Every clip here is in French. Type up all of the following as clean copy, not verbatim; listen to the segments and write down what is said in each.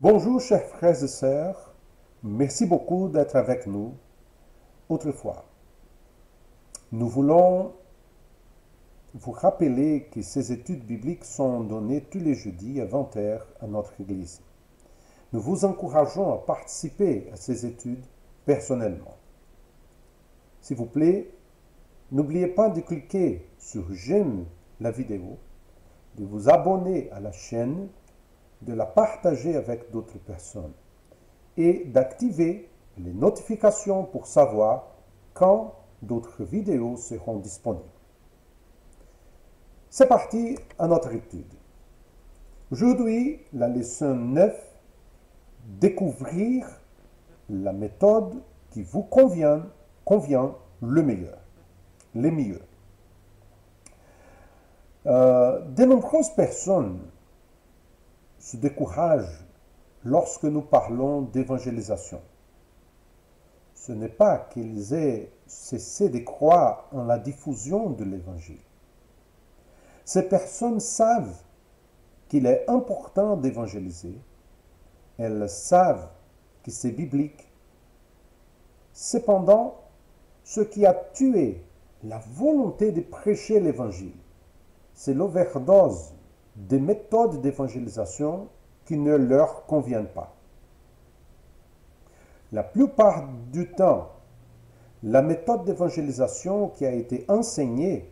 Bonjour chers frères et sœurs, merci beaucoup d'être avec nous autrefois. Nous voulons vous rappeler que ces études bibliques sont données tous les jeudis à 20 h à notre église. Nous vous encourageons à participer à ces études personnellement. S'il vous plaît, n'oubliez pas de cliquer sur j'aime la vidéo, de vous abonner à la chaîne, de la partager avec d'autres personnes et d'activer les notifications pour savoir quand d'autres vidéos seront disponibles. C'est parti à notre étude. Aujourd'hui, la leçon 9, découvrir la méthode qui vous convient le meilleur, les mieux. De nombreuses personnes se découragent lorsque nous parlons d'évangélisation. Ce n'est pas qu'ils aient cessé de croire en la diffusion de l'évangile. Ces personnes savent qu'il est important d'évangéliser. Elles savent que c'est biblique. Cependant, ce qui a tué la volonté de prêcher l'évangile, c'est l'overdose des méthodes d'évangélisation qui ne leur conviennent pas. La plupart du temps, la méthode d'évangélisation qui a été enseignée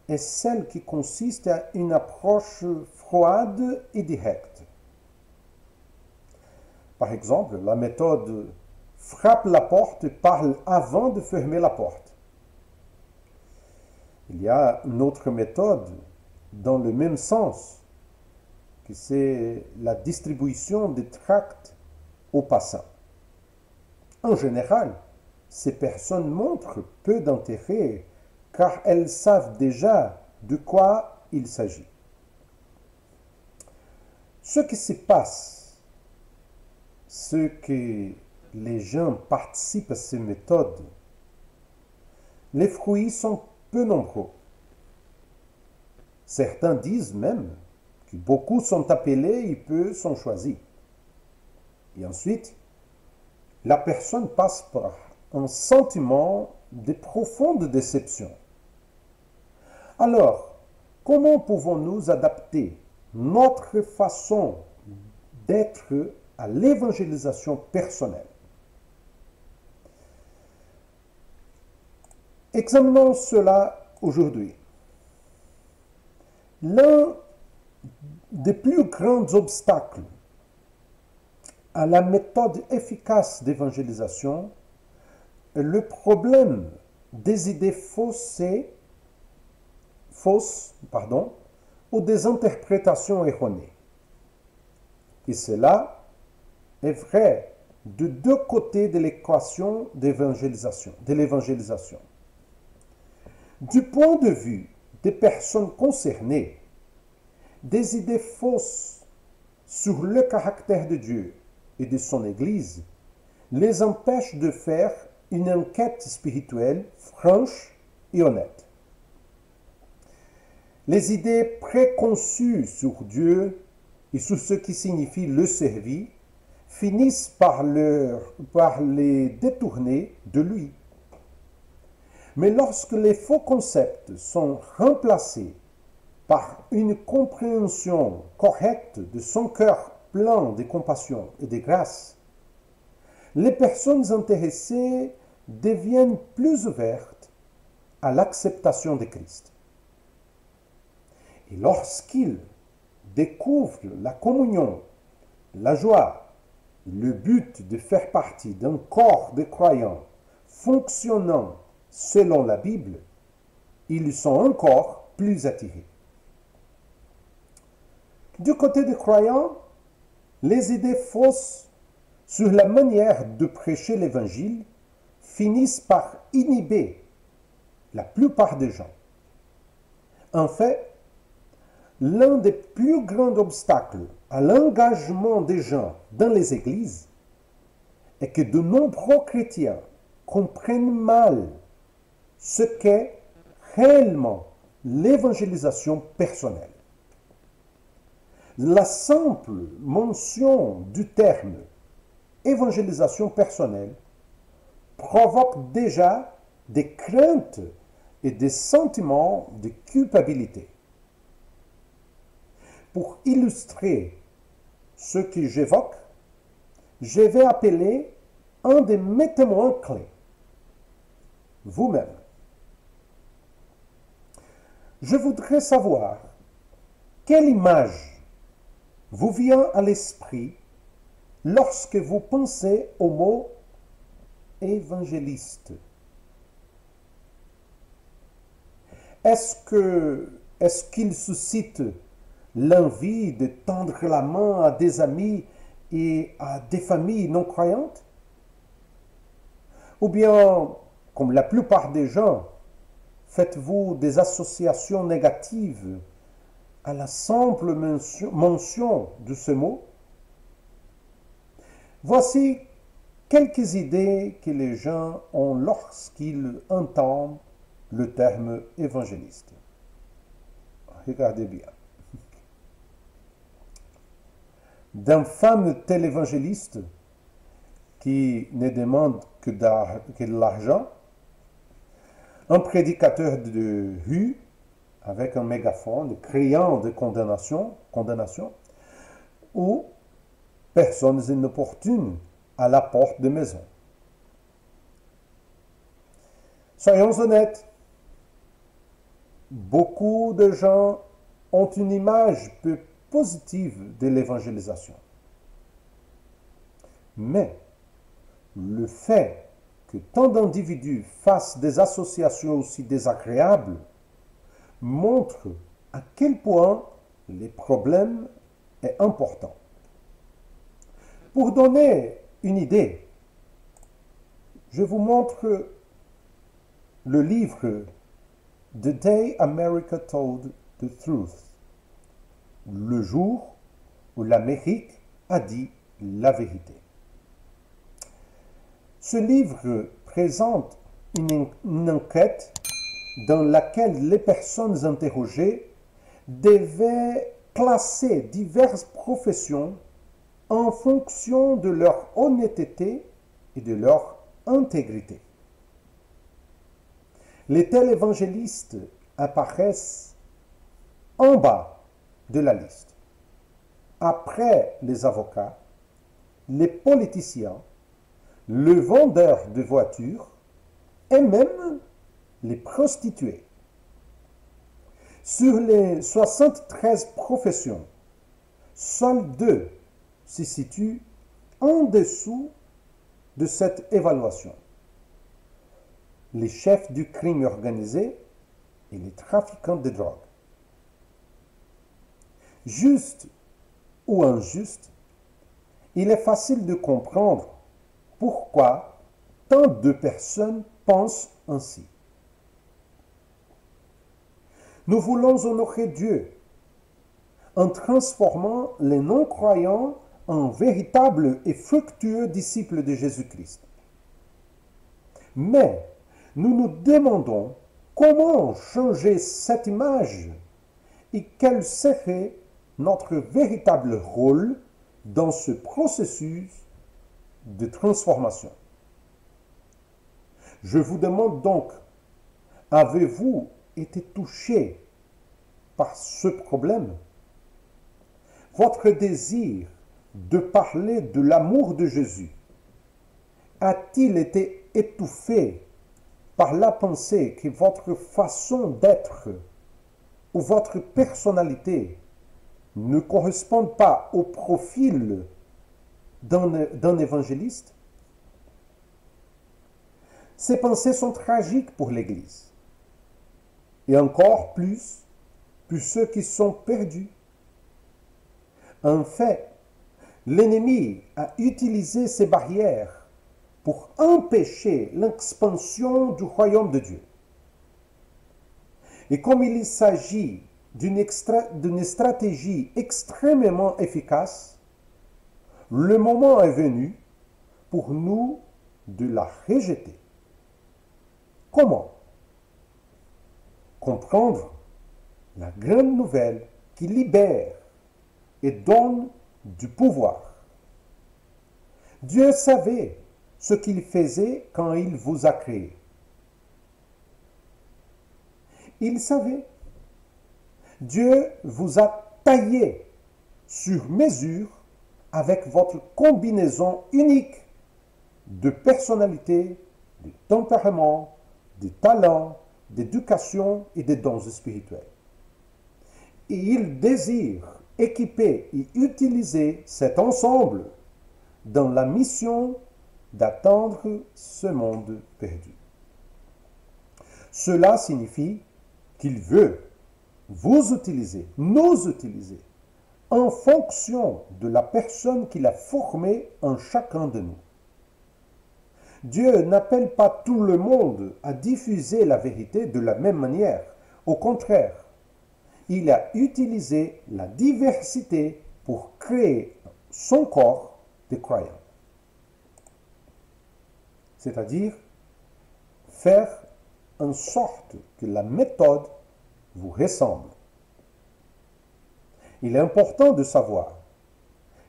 est celle qui consiste à une approche froide et directe. Par exemple, la méthode frappe la porte et parle avant de fermer la porte. Il y a une autre méthode dans le même sens, que c'est la distribution des tracts aux passants. En général, ces personnes montrent peu d'intérêt car elles savent déjà de quoi il s'agit. Ce qui se passe, c'est que les gens participent à ces méthodes. Les fruits sont peu nombreux. Certains disent même que beaucoup sont appelés et peu sont choisis. Et ensuite, la personne passe par un sentiment de profonde déception. Alors, comment pouvons-nous adapter notre façon d'être à l'évangélisation personnelle? Examinons cela aujourd'hui. L'un des plus grands obstacles à la méthode efficace d'évangélisation est le problème des idées fausses ou des interprétations erronées. Et cela est vrai de deux côtés de l'équation de l'évangélisation. Du point de vue des personnes concernées, des idées fausses sur le caractère de Dieu et de son Église les empêchent de faire une enquête spirituelle franche et honnête. Les idées préconçues sur Dieu et sur ce qui signifie le servir finissent par les détourner de lui. Mais lorsque les faux concepts sont remplacés par une compréhension correcte de son cœur plein de compassion et de grâce, les personnes intéressées deviennent plus ouvertes à l'acceptation de Christ. Et lorsqu'ils découvrent la communion, la joie, le but de faire partie d'un corps de croyants fonctionnant selon la Bible, ils sont encore plus attirés. Du côté des croyants, les idées fausses sur la manière de prêcher l'évangile finissent par inhiber la plupart des gens. En fait, l'un des plus grands obstacles à l'engagement des gens dans les églises est que de nombreux chrétiens comprennent mal ce qu'est réellement l'évangélisation personnelle. La simple mention du terme évangélisation personnelle provoque déjà des craintes et des sentiments de culpabilité. Pour illustrer ce que j'évoque, je vais appeler un de mes témoins clés, vous-même. Je voudrais savoir quelle image vous vient à l'esprit lorsque vous pensez au mot évangéliste. Est-ce qu'il suscite l'envie de tendre la main à des amis et à des familles non croyantes? Ou bien, comme la plupart des gens, faites-vous des associations négatives à la simple mention de ce mot? Voici quelques idées que les gens ont lorsqu'ils entendent le terme évangéliste. Regardez bien. D'infâmes télévangélistes qui ne demandent que de l'argent, un prédicateur de rue avec un mégaphone criant de condamnation, ou personnes inopportunes à la porte de maison. Soyons honnêtes, beaucoup de gens ont une image peu positive de l'évangélisation. Mais le fait que tant d'individus fassent des associations aussi désagréables montre à quel point le problème est important. Pour donner une idée, je vous montre le livre The Day America Told the Truth, le jour où l'Amérique a dit la vérité. Ce livre présente une enquête dans laquelle les personnes interrogées devaient classer diverses professions en fonction de leur honnêteté et de leur intégrité. Les télévangélistes apparaissent en bas de la liste. Après les avocats, les politiciens, le vendeur de voitures et même les prostituées. Sur les 73 professions, seules 2 se situent en dessous de cette évaluation. Les chefs du crime organisé et les trafiquants de drogue. Juste ou injuste, il est facile de comprendre pourquoi tant de personnes pensent ainsi. Nous voulons honorer Dieu en transformant les non-croyants en véritables et fructueux disciples de Jésus-Christ. Mais nous nous demandons comment changer cette image et quel serait notre véritable rôle dans ce processus de transformation. Je vous demande donc, avez-vous été touché par ce problème? Votre désir de parler de l'amour de Jésus a-t-il été étouffé par la pensée que votre façon d'être ou votre personnalité ne correspondent pas au profil d'un évangéliste? Ces pensées sont tragiques pour l'Église. Et encore plus pour ceux qui sont perdus. En fait, l'ennemi a utilisé ces barrières pour empêcher l'expansion du royaume de Dieu. Et comme il s'agit d'une stratégie extrêmement efficace, le moment est venu pour nous de la rejeter. Comment? Comprendre la grande nouvelle qui libère et donne du pouvoir. Dieu savait ce qu'il faisait quand il vous a créé. Il savait. Dieu vous a taillé sur mesure avec votre combinaison unique de personnalité, de tempérament, de talent, d'éducation et de dons spirituels. Et il désire équiper et utiliser cet ensemble dans la mission d'atteindre ce monde perdu. Cela signifie qu'il veut vous utiliser, nous utiliser, en fonction de la personne qu'il a formée en chacun de nous. Dieu n'appelle pas tout le monde à diffuser la vérité de la même manière. Au contraire, il a utilisé la diversité pour créer son corps de croyants. C'est-à-dire faire en sorte que la méthode vous ressemble. Il est important de savoir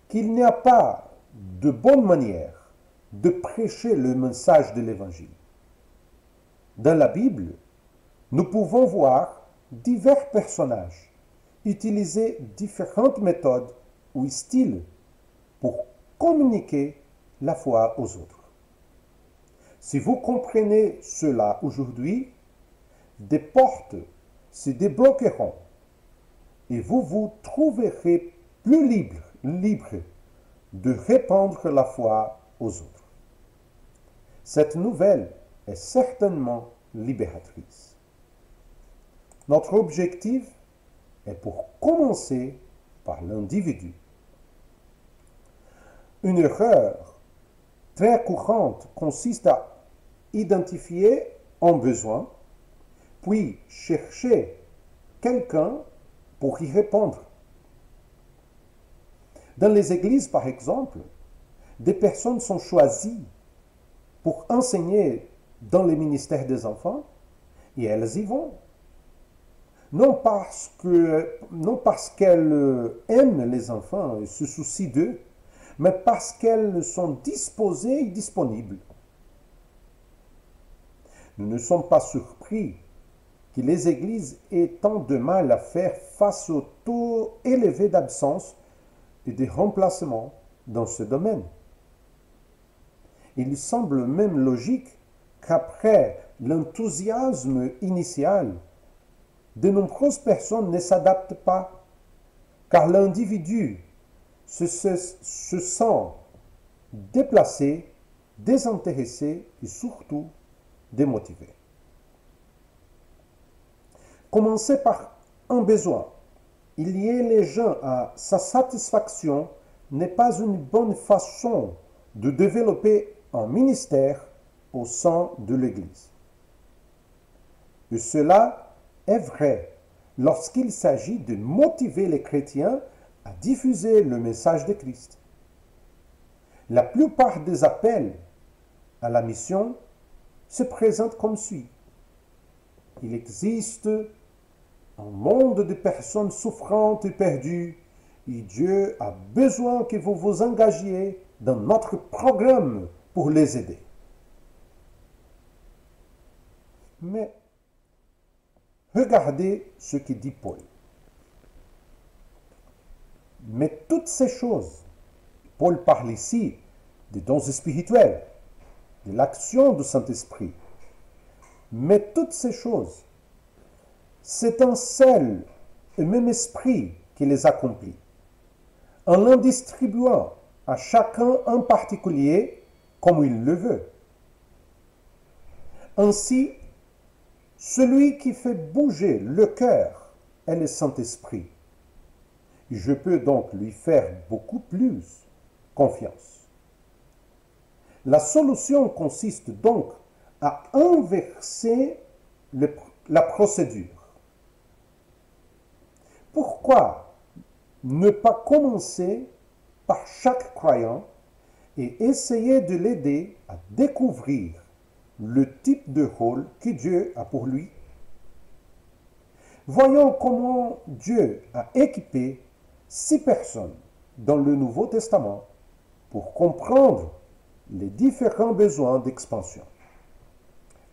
qu'il n'y a pas de bonne manière de prêcher le message de l'Évangile. Dans la Bible, nous pouvons voir divers personnages utiliser différentes méthodes ou styles pour communiquer la foi aux autres. Si vous comprenez cela aujourd'hui, des portes se débloqueront et vous vous trouverez plus libre de répandre la foi aux autres. Cette nouvelle est certainement libératrice. Notre objectif est pour commencer par l'individu. Une erreur très courante consiste à identifier un besoin, puis chercher quelqu'un pour y répondre. Dans les églises, par exemple, des personnes sont choisies pour enseigner dans les ministères des enfants et elles y vont. Non parce qu'elles aiment les enfants et se soucient d'eux, mais parce qu'elles sont disposées et disponibles. Nous ne sommes pas surpris que les églises aient tant de mal à faire face au taux élevé d'absence et de remplacement dans ce domaine. Il semble même logique qu'après l'enthousiasme initial, de nombreuses personnes ne s'adaptent pas, car l'individu se sent déplacé, désintéressé et surtout démotivé. Commencer par un besoin, lier les gens à sa satisfaction n'est pas une bonne façon de développer un ministère au sein de l'Église. Et cela est vrai lorsqu'il s'agit de motiver les chrétiens à diffuser le message de Christ. La plupart des appels à la mission se présentent comme suit. Il existe un monde de personnes souffrantes et perdues et Dieu a besoin que vous vous engagiez dans notre programme pour les aider. Mais regardez ce que dit Paul. Mais toutes ces choses, Paul parle ici des dons spirituels, de l'action du Saint-Esprit. Mais toutes ces choses, c'est un seul et même esprit qui les accomplit, en l'en distribuant à chacun en particulier comme il le veut. Ainsi, celui qui fait bouger le cœur est le Saint-Esprit. Je peux donc lui faire beaucoup plus confiance. La solution consiste donc à inverser la procédure. Pourquoi ne pas commencer par chaque croyant et essayer de l'aider à découvrir le type de rôle que Dieu a pour lui? Voyons comment Dieu a équipé 6 personnes dans le Nouveau Testament pour comprendre les différents besoins d'expansion.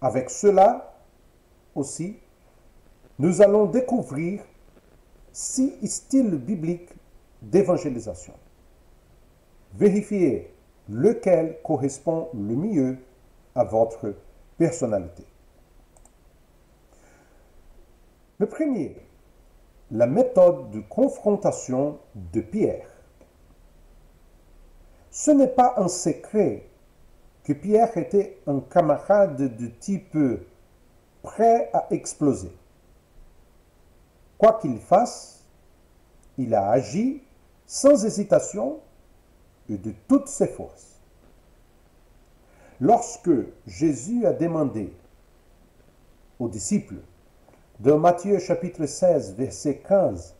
Avec cela aussi, nous allons découvrir 6 styles bibliques d'évangélisation. Vérifiez lequel correspond le mieux à votre personnalité. Le premier, la méthode de confrontation de Pierre. Ce n'est pas un secret que Pierre était un camarade de type prêt à exploser. Quoi qu'il fasse, il a agi sans hésitation et de toutes ses forces. Lorsque Jésus a demandé aux disciples, dans Matthieu chapitre 16, verset 15,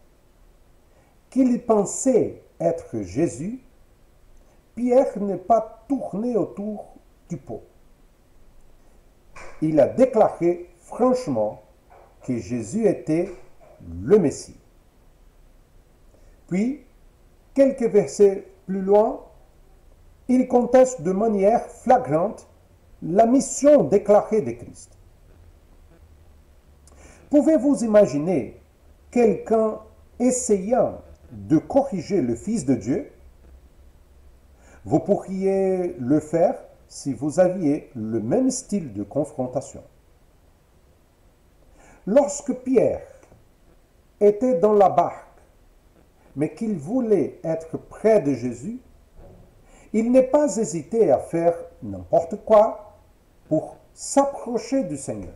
qu'il pensait être Jésus, Pierre n'est pas tourné autour du pot. Il a déclaré franchement que Jésus était le Messie. Puis, quelques versets plus loin, il conteste de manière flagrante la mission déclarée de Christ. Pouvez-vous imaginer quelqu'un essayant de corriger le Fils de Dieu? Vous pourriez le faire si vous aviez le même style de confrontation. Lorsque Pierre était dans la barque, mais qu'il voulait être près de Jésus, il n'est pas hésité à faire n'importe quoi pour s'approcher du Seigneur,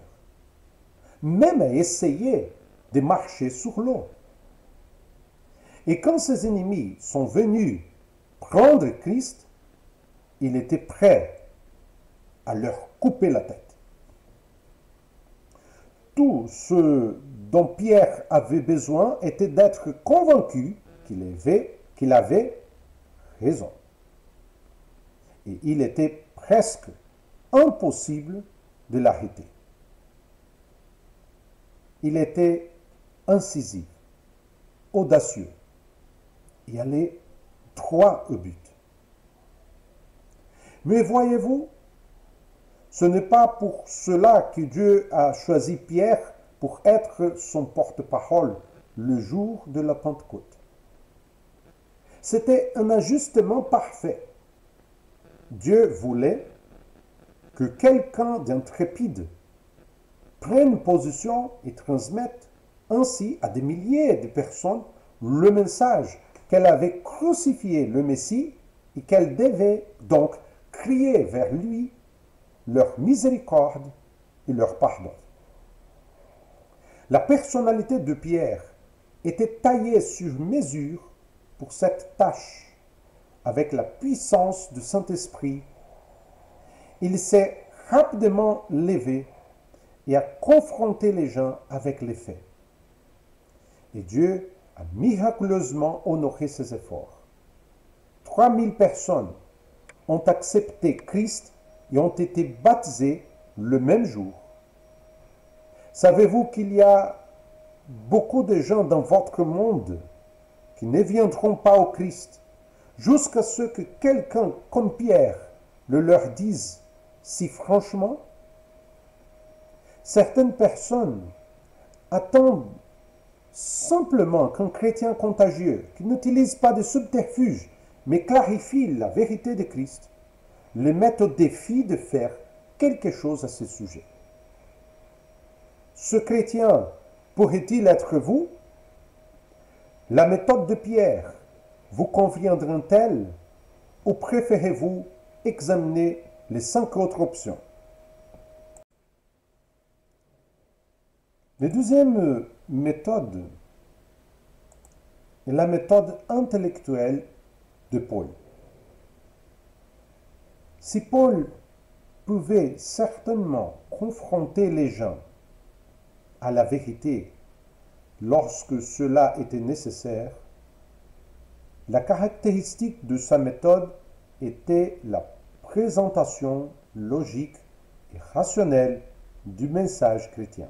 même à essayer de marcher sur l'eau. Et quand ses ennemis sont venus prendre Christ, il était prêt à leur couper la tête. Tout ce dont Pierre avait besoin était d'être convaincu qu'il avait raison. Et il était presque impossible de l'arrêter. Il était incisif, audacieux et allait droit au but. Mais voyez-vous, ce n'est pas pour cela que Dieu a choisi Pierre pour être son porte-parole le jour de la Pentecôte. C'était un ajustement parfait. Dieu voulait que quelqu'un d'intrépide prenne position et transmette ainsi à des milliers de personnes le message qu'elle avait crucifié le Messie et qu'elle devait donc crier vers lui leur miséricorde et leur pardon. La personnalité de Pierre était taillée sur mesure pour cette tâche. Avec la puissance du Saint-Esprit, il s'est rapidement levé et a confronté les gens avec les faits. Et Dieu a miraculeusement honoré ses efforts. 3000 personnes ont accepté Christ et ont été baptisées le même jour. Savez-vous qu'il y a beaucoup de gens dans votre monde qui ne viendront pas au Christ jusqu'à ce que quelqu'un comme Pierre le leur dise si franchement? Certaines personnes attendent simplement qu'un chrétien contagieux, qui n'utilise pas de subterfuge, mais clarifie la vérité de Christ, les mette au défi de faire quelque chose à ce sujet. Ce chrétien pourrait-il être vous? La méthode de Pierre vous conviendra-t-elle ou préférez-vous examiner les 5 autres options? La deuxième méthode est la méthode intellectuelle de Paul. Si Paul pouvait certainement confronter les gens à la vérité lorsque cela était nécessaire, la caractéristique de sa méthode était la présentation logique et rationnelle du message chrétien.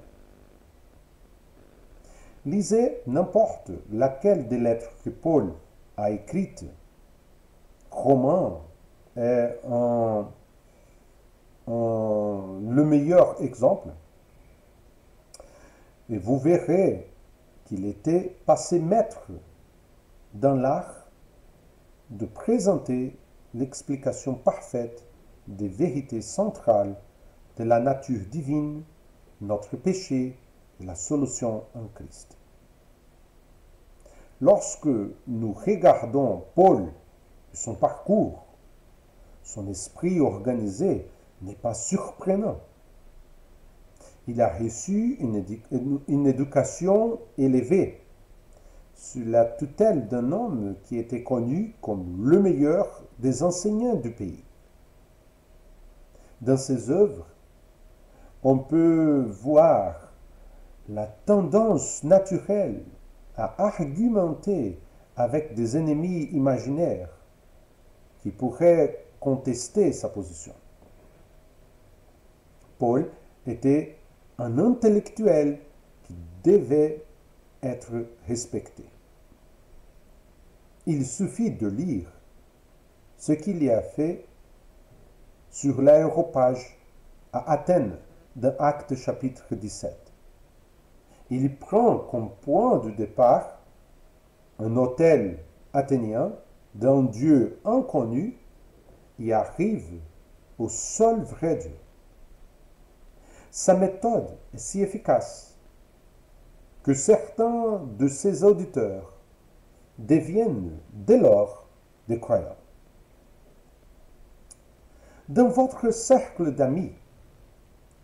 Lisez n'importe laquelle des lettres que Paul a écrites. Romains est le meilleur exemple. Et vous verrez qu'il était passé maître dans l'art de présenter l'explication parfaite des vérités centrales de la nature divine, notre péché et la solution en Christ. Lorsque nous regardons Paul et son parcours, son esprit organisé n'est pas surprenant. Il a reçu une éducation élevée sous la tutelle d'un homme qui était connu comme le meilleur des enseignants du pays. Dans ses œuvres, on peut voir la tendance naturelle à argumenter avec des ennemis imaginaires qui pourraient contester sa position. Paul était un intellectuel qui devait être respecté. Il suffit de lire ce qu'il y a fait sur l'aéropage à Athènes dans Actes chapitre 17. Il prend comme point de départ un hôtel athénien d'un Dieu inconnu et arrive au seul vrai Dieu. Sa méthode est si efficace que certains de ses auditeurs deviennent dès lors des croyants. Dans votre cercle d'amis,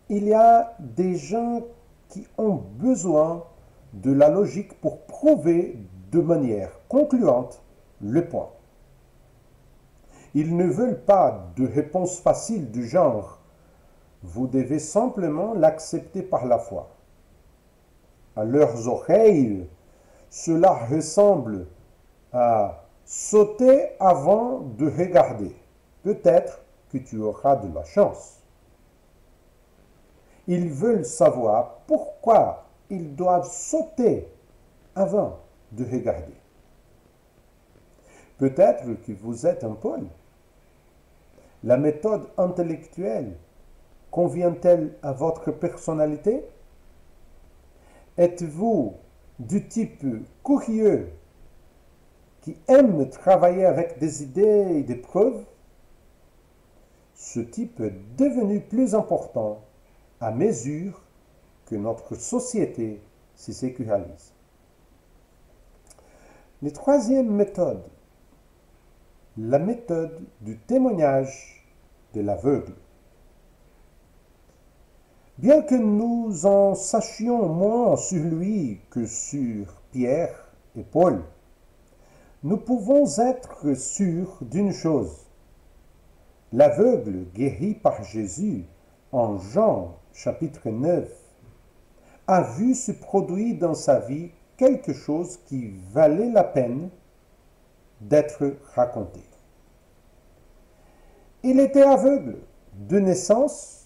il y a des gens qui ont besoin de la logique pour prouver de manière concluante le point. Ils ne veulent pas de réponse facile du genre « vous devez simplement l'accepter par la foi ». À leurs oreilles, cela ressemble à sauter avant de regarder. Peut-être que tu auras de la chance. Ils veulent savoir pourquoi ils doivent sauter avant de regarder. Peut-être que vous êtes un Paul. La méthode intellectuelle convient-elle à votre personnalité? Êtes-vous du type curieux qui aime travailler avec des idées et des preuves? Ce type est devenu plus important à mesure que notre société se sécularise. La troisième méthode, la méthode du témoignage de l'aveugle. Bien que nous en sachions moins sur lui que sur Pierre et Paul, nous pouvons être sûrs d'une chose. L'aveugle guéri par Jésus en Jean chapitre 9 a vu se produire dans sa vie quelque chose qui valait la peine d'être raconté. Il était aveugle de naissance.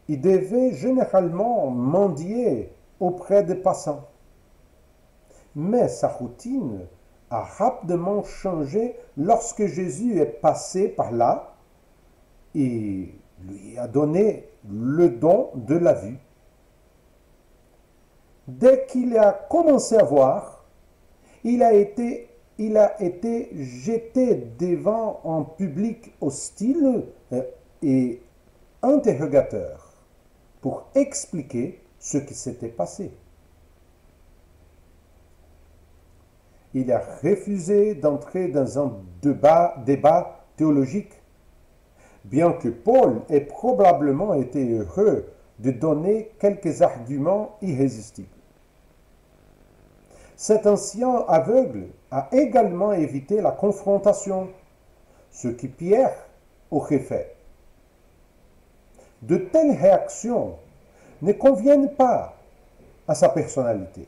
Il devait généralement mendier auprès des passants. Mais sa routine a rapidement changé lorsque Jésus est passé par là et lui a donné le don de la vue. Dès qu'il a commencé à voir, il a été jeté devant un public hostile et interrogateur pour expliquer ce qui s'était passé. Il a refusé d'entrer dans un débat théologique, bien que Paul ait probablement été heureux de donner quelques arguments irrésistibles. Cet ancien aveugle a également évité la confrontation, ce que Pierre aurait fait. De telles réactions ne conviennent pas à sa personnalité.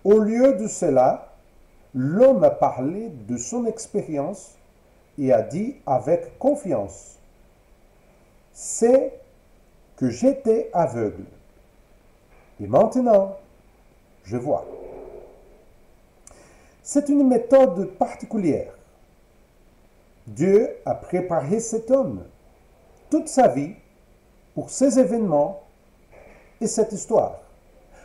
Au lieu de cela, l'homme a parlé de son expérience et a dit avec confiance, « C'est que j'étais aveugle. Et maintenant, je vois. C'est une méthode particulière. Dieu a préparé cet homme toute sa vie pour ces événements et cette histoire,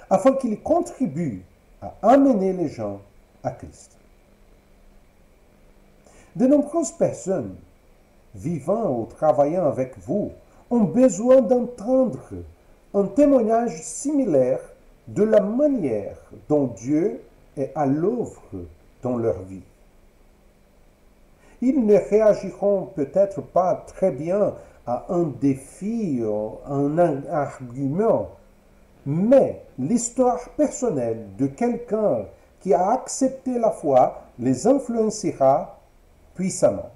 afin qu'il contribue à amener les gens à Christ. De nombreuses personnes vivant ou travaillant avec vous ont besoin d'entendre un témoignage similaire de la manière dont Dieu est à l'œuvre dans leur vie. Ils ne réagiront peut-être pas très bien à un défi, à un argument, mais l'histoire personnelle de quelqu'un qui a accepté la foi les influencera puissamment.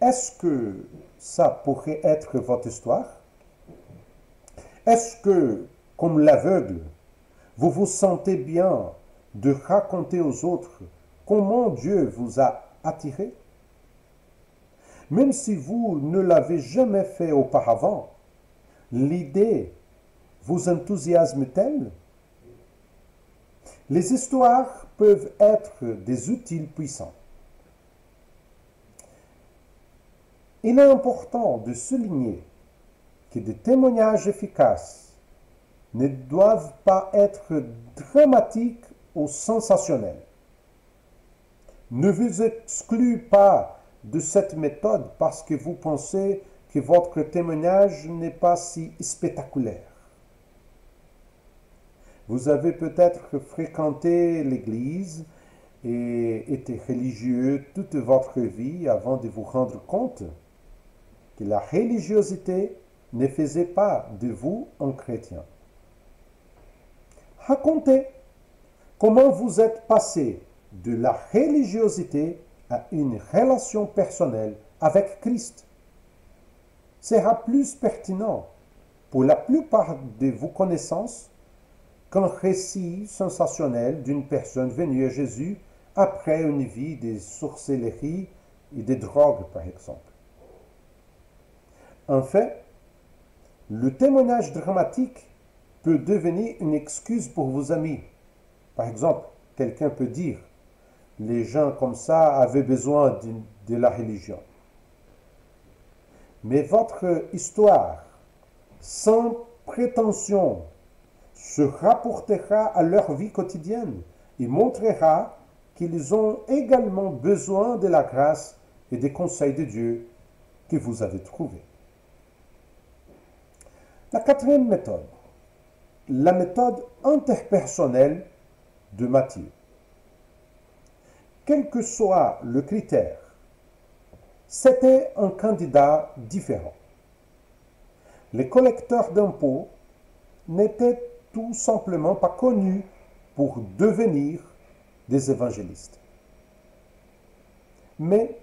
Est-ce que ça pourrait être votre histoire? Est-ce que, comme l'aveugle, vous vous sentez bien de raconter aux autres comment Dieu vous a attiré? Même si vous ne l'avez jamais fait auparavant, l'idée vous enthousiasme-t-elle? Les histoires peuvent être des outils puissants. Il est important de souligner que des témoignages efficaces ne doivent pas être dramatiques ou sensationnels. Ne vous excluez pas de cette méthode parce que vous pensez que votre témoignage n'est pas si spectaculaire. Vous avez peut-être fréquenté l'Église et été religieux toute votre vie avant de vous rendre compte que la religiosité ne faisait pas de vous un chrétien. Racontez comment vous êtes passé de la religiosité à une relation personnelle avec Christ. Sera plus pertinent pour la plupart de vos connaissances qu'un récit sensationnel d'une personne venue à Jésus après une vie de sorcellerie et de drogue, par exemple. En fait, le témoignage dramatique peut devenir une excuse pour vos amis. Par exemple, quelqu'un peut dire « Les gens comme ça avaient besoin de la religion ». Mais votre histoire, sans prétention, se rapportera à leur vie quotidienne et montrera qu'ils ont également besoin de la grâce et des conseils de Dieu que vous avez trouvés. La quatrième méthode, la méthode interpersonnelle de Matthieu. Quel que soit le critère, c'était un candidat différent. Les collecteurs d'impôts n'étaient tout simplement pas connus pour devenir des évangélistes. Mais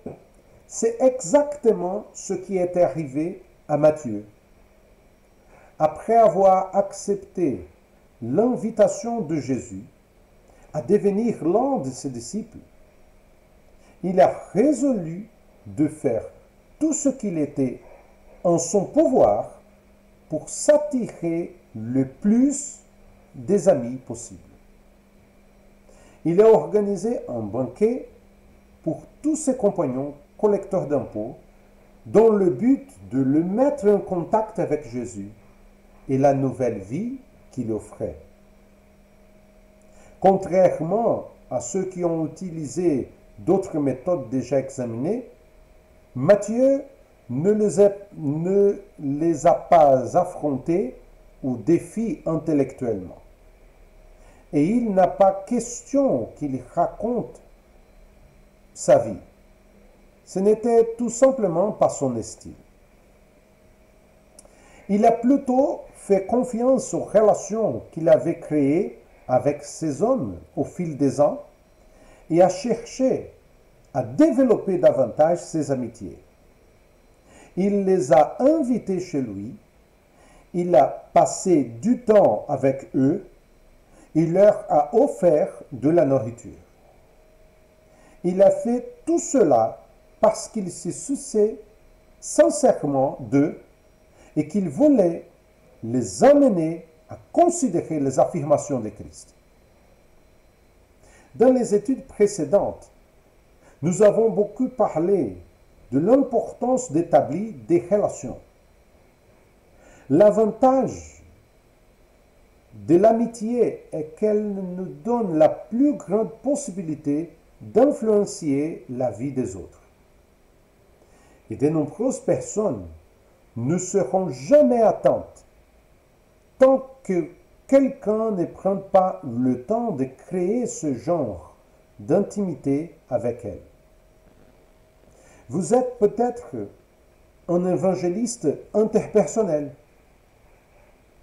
c'est exactement ce qui est arrivé à Matthieu. Après avoir accepté l'invitation de Jésus à devenir l'un de ses disciples, il a résolu de faire tout ce qu'il était en son pouvoir pour s'attirer le plus des amis possible. Il a organisé un banquet pour tous ses compagnons collecteurs d'impôts dans le but de le mettre en contact avec Jésus et la nouvelle vie qu'il offrait. Contrairement à ceux qui ont utilisé d'autres méthodes déjà examinées, Matthieu ne les a pas affrontés ou défiés intellectuellement. Et il n'a pas question qu'il raconte sa vie. Ce n'était tout simplement pas son style. Il a plutôt fait confiance aux relations qu'il avait créées avec ces hommes au fil des ans et a cherché à développer davantage ses amitiés. Il les a invités chez lui, il a passé du temps avec eux, il leur a offert de la nourriture. Il a fait tout cela parce qu'il se souciait sincèrement d'eux et qu'il voulait les amener à considérer les affirmations de Christ. Dans les études précédentes, nous avons beaucoup parlé de l'importance d'établir des relations. L'avantage de l'amitié est qu'elle nous donne la plus grande possibilité d'influencer la vie des autres. Et de nombreuses personnes ne seront jamais atteintes tant que quelqu'un ne prend pas le temps de créer ce genre d'intimité avec elles. Vous êtes peut-être un évangéliste interpersonnel.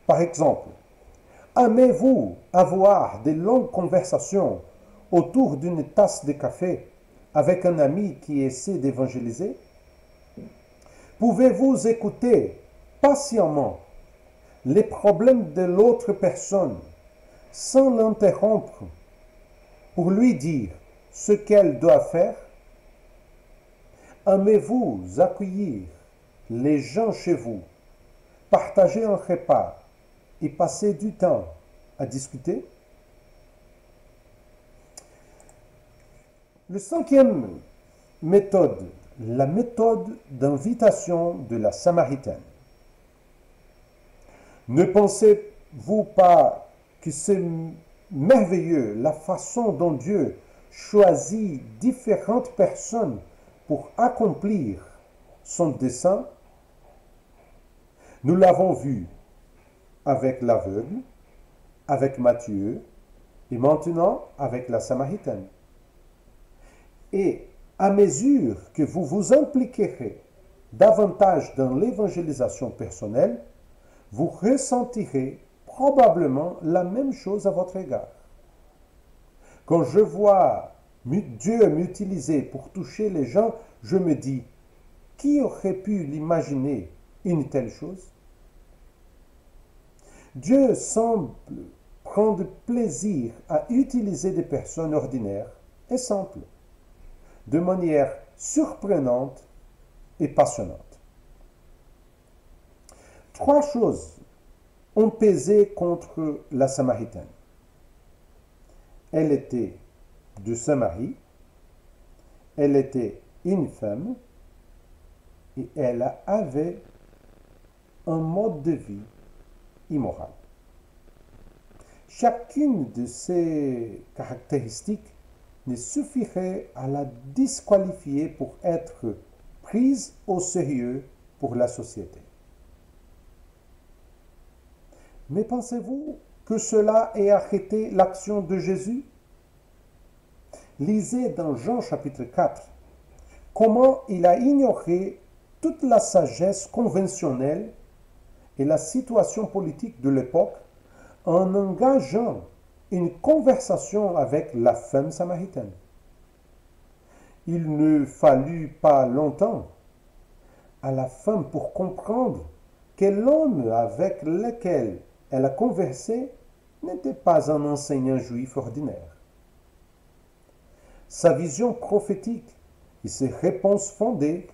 Par exemple, aimez-vous avoir de longues conversations autour d'une tasse de café avec un ami qui essaie d'évangéliser? Pouvez-vous écouter patiemment les problèmes de l'autre personne sans l'interrompre pour lui dire ce qu'elle doit faire? Aimez-vous accueillir les gens chez vous, partager un repas et passer du temps à discuter? Le cinquième méthode, la méthode d'invitation de la Samaritaine. Ne pensez-vous pas que c'est merveilleux la façon dont Dieu choisit différentes personnes pour accomplir son dessein? Nous l'avons vu avec l'aveugle, avec Matthieu et maintenant avec la Samaritaine. Et à mesure que vous vous impliquerez davantage dans l'évangélisation personnelle, vous ressentirez probablement la même chose à votre égard. Quand je vois Dieu m'utiliser pour toucher les gens, je me dis, qui aurait pu l'imaginer une telle chose? Dieu semble prendre plaisir à utiliser des personnes ordinaires et simples, de manière surprenante et passionnante. Trois choses ont pesé contre la Samaritaine. Elle était de Samarie, elle était une femme et elle avait un mode de vie immoral. Chacune de ces caractéristiques ne suffirait à la disqualifier pour être prise au sérieux pour la société. Mais pensez-vous que cela ait arrêté l'action de Jésus? Lisez dans Jean chapitre 4 comment il a ignoré toute la sagesse conventionnelle et la situation politique de l'époque en engageant une conversation avec la femme samaritaine. Il ne fallut pas longtemps à la femme pour comprendre que l'homme avec lequel elle a conversé n'était pas un enseignant juif ordinaire. Sa vision prophétique et ses réponses fondées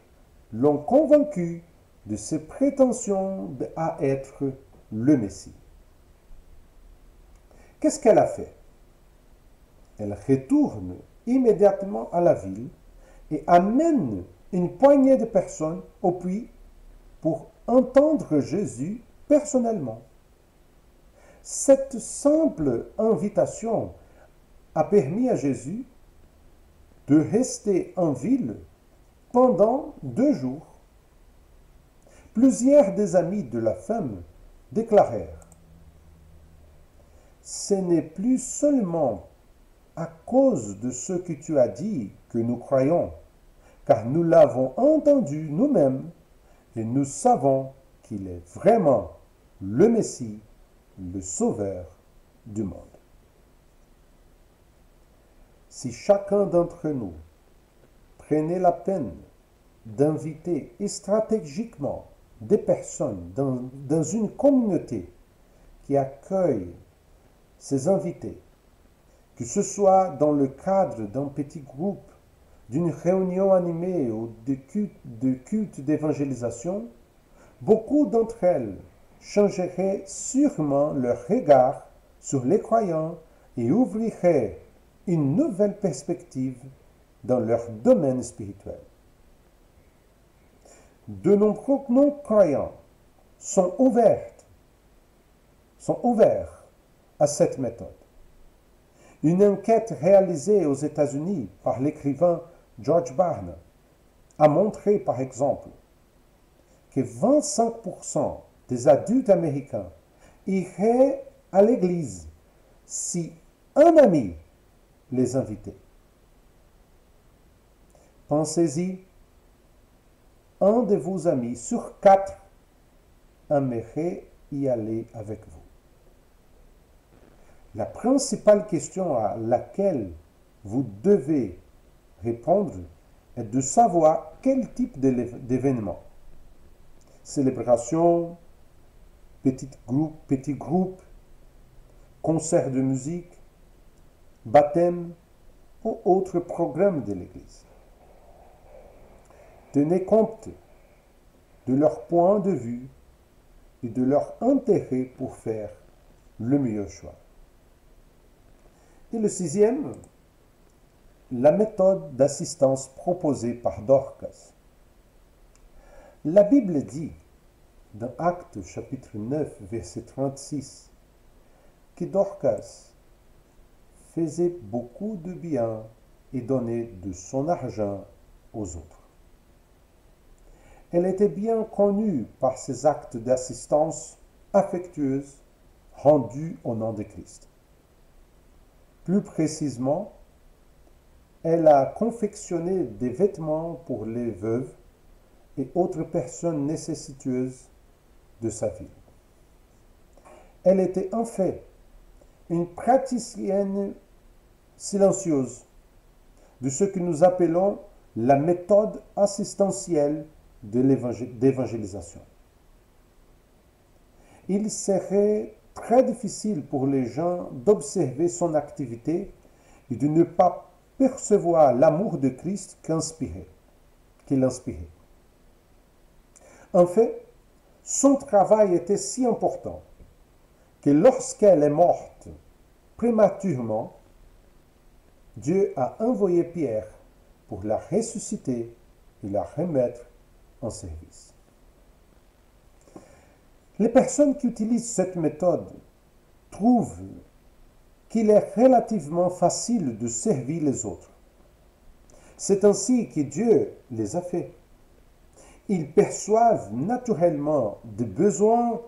l'ont convaincu de ses prétentions à être le Messie. Qu'est-ce qu'elle a fait? Elle retourne immédiatement à la ville et amène une poignée de personnes au puits pour entendre Jésus personnellement. Cette simple invitation a permis à Jésus de rester en ville pendant 2 jours. Plusieurs des amis de la femme déclarèrent: ce n'est plus seulement à cause de ce que tu as dit que nous croyons, car nous l'avons entendu nous-mêmes et nous savons qu'il est vraiment le Messie, le Sauveur du monde. Si chacun d'entre nous prenait la peine d'inviter stratégiquement des personnes dans une communauté qui accueille ces invités, que ce soit dans le cadre d'un petit groupe, d'une réunion animée ou de culte d'évangélisation, beaucoup d'entre elles changerait sûrement leur regard sur les croyants et ouvrirait une nouvelle perspective dans leur domaine spirituel. De nombreux non-croyants sont ouverts à cette méthode. Une enquête réalisée aux États-Unis par l'écrivain George Barna a montré, par exemple, que 25% des adultes américains iraient à l'église si un ami les invitait. Pensez-y, un de vos amis sur 4 aimerait y aller avec vous. La principale question à laquelle vous devez répondre est de savoir quel type d'événement. Célébration, petit groupe, concert de musique, baptême ou autre programme de l'Église. Tenez compte de leur point de vue et de leur intérêt pour faire le meilleur choix. Et le 6e, la méthode d'assistance proposée par Dorcas. La Bible dit, dans Actes chapitre 9, verset 36, que Dorcas faisait beaucoup de bien et donnait de son argent aux autres. Elle était bien connue par ses actes d'assistance affectueuse rendus au nom de Christ. Plus précisément, elle a confectionné des vêtements pour les veuves et autres personnes nécessiteuses de sa ville. Elle était en fait une praticienne silencieuse de ce que nous appelons la méthode assistentielle d'évangélisation. Il serait très difficile pour les gens d'observer son activité et de ne pas percevoir l'amour de Christ qu'il inspirait. En fait, son travail était si important que lorsqu'elle est morte prématurément, Dieu a envoyé Pierre pour la ressusciter et la remettre en service. Les personnes qui utilisent cette méthode trouvent qu'il est relativement facile de servir les autres. C'est ainsi que Dieu les a fait. Ils perçoivent naturellement des besoins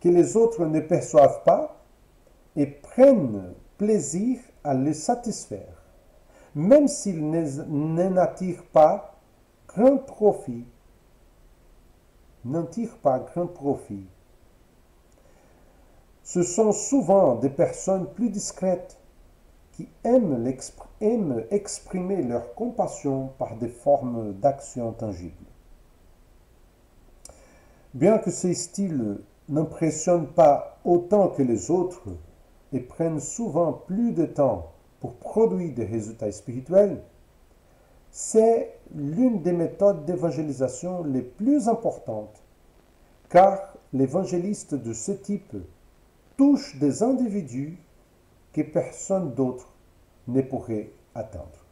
que les autres ne perçoivent pas et prennent plaisir à les satisfaire, même s'ils n'en attirent pas grand profit. Ce sont souvent des personnes plus discrètes qui aiment exprimer leur compassion par des formes d'action tangibles. Bien que ces styles n'impressionnent pas autant que les autres et prennent souvent plus de temps pour produire des résultats spirituels, c'est l'une des méthodes d'évangélisation les plus importantes, car l'évangéliste de ce type touche des individus que personne d'autre ne pourrait atteindre.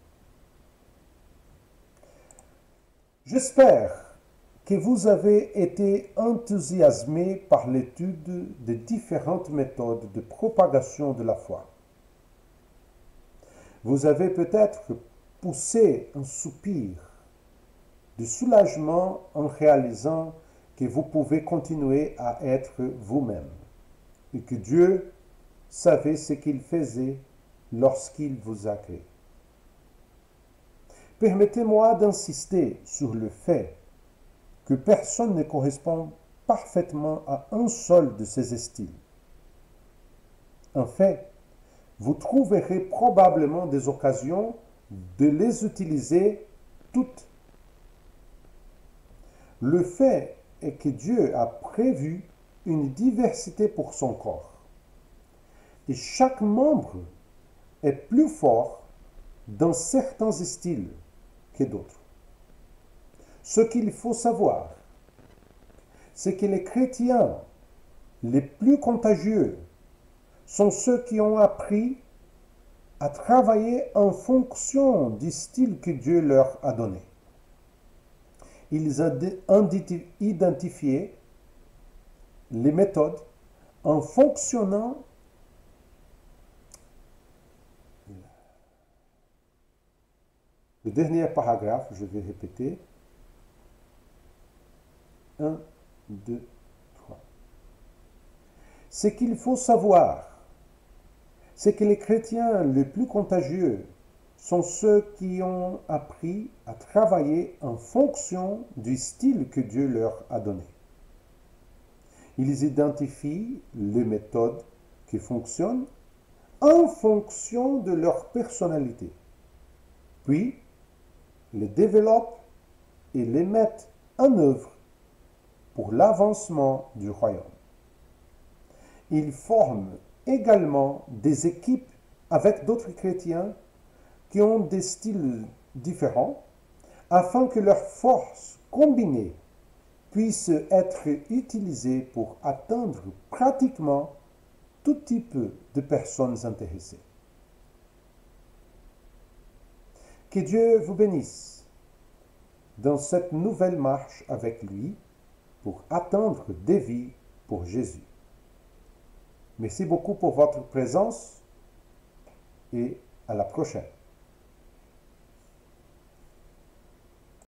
J'espère que vous avez été enthousiasmé par l'étude des différentes méthodes de propagation de la foi. Vous avez peut-être poussé un soupir de soulagement en réalisant que vous pouvez continuer à être vous-même et que Dieu savait ce qu'il faisait lorsqu'il vous a créé. Permettez-moi d'insister sur le fait que personne ne correspond parfaitement à un seul de ces styles. En fait, vous trouverez probablement des occasions de les utiliser toutes. Le fait est que Dieu a prévu une diversité pour son corps. Et chaque membre est plus fort dans certains styles que d'autres. Ce qu'il faut savoir, c'est que les chrétiens Les plus contagieux sont ceux qui ont appris à travailler en fonction du style que Dieu leur a donné. Ils ont identifié les méthodes en fonctionnant le dernier paragraphe, je vais répéter. 1, 2, 3. Ce qu'il faut savoir, c'est que les chrétiens les plus contagieux sont ceux qui ont appris à travailler en fonction du style que Dieu leur a donné. Ils identifient les méthodes qui fonctionnent en fonction de leur personnalité, puis les développent et les mettent en œuvre pour l'avancement du royaume. Ils forment également des équipes avec d'autres chrétiens qui ont des styles différents afin que leurs forces combinées puissent être utilisées pour atteindre pratiquement tout type de personnes intéressées. Que Dieu vous bénisse dans cette nouvelle marche avec lui pour atteindre des vies pour Jésus. Merci beaucoup pour votre présence et à la prochaine.